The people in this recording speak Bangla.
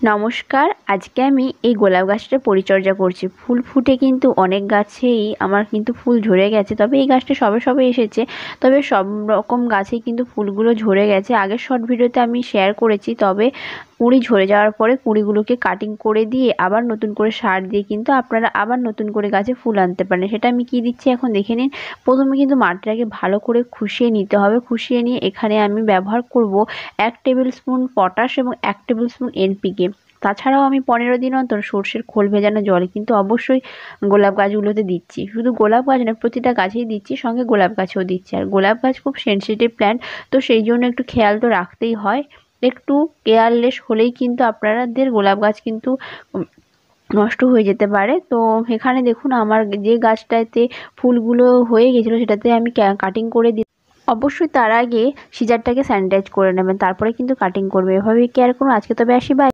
নমস্কার, আজকে আমি এই গোলাপ গাছটা পরিচর্যা করছি। ফুল ফুটে কিন্তু অনেক গাছেই আমার কিন্তু ফুল ঝরে গেছে, তবে এই গাছটা সবে সবে এসেছে। তবে সব রকম গাছেই কিন্তু ফুলগুলো ঝরে গেছে। আগের শর্ট ভিডিওতে আমি শেয়ার করেছি, তবে কুঁড়ি ঝরে যাওয়ার পরে কুঁড়িগুলোকে কাটিং করে দিয়ে আবার নতুন করে সার দিয়ে কিন্তু আপনারা আবার নতুন করে গাছে ফুল আনতে পারেন। সেটা আমি কি দিচ্ছি এখন দেখে নিন। প্রথমে কিন্তু মাটিটাকে ভালো করে খুশিয়ে নিতে হবে। খুশিয়ে নিয়ে এখানে আমি ব্যবহার করব 1 টেবিল স্পুন পটাশ এবং 1 টেবিল স্পুন এনপিকে। তাছাড়াও আমি 15 দিন অন্তর সর্ষের খোল ভেজানো জল কিন্তু অবশ্যই গোলাপ গাছগুলোতে দিচ্ছি। শুধু গোলাপ গাছ না, প্রতিটা গাছেই দিচ্ছি, সঙ্গে গোলাপ গাছেও দিচ্ছি। আর গোলাপ গাছ খুব সেনসিটিভ প্ল্যান্ট, তো সেই জন্য একটু খেয়াল তো রাখতেই হয়। একটু কেয়ারলেস হলেই কিন্তু আপনাদের গোলাপ গাছ কিন্তু নষ্ট হয়ে যেতে পারে। তো এখানে দেখুন আমার যে গাছটাতে ফুলগুলো হয়ে গেছিলো সেটাতে আমি কাটিং করে দিই। অবশ্যই তার আগে সিজারটাকে স্যানিটাইজ করে নেবেন, তারপরে কিন্তু কাটিং করবে। এভাবেই কেয়ার করুন। আজকে তবে আসি, বাই।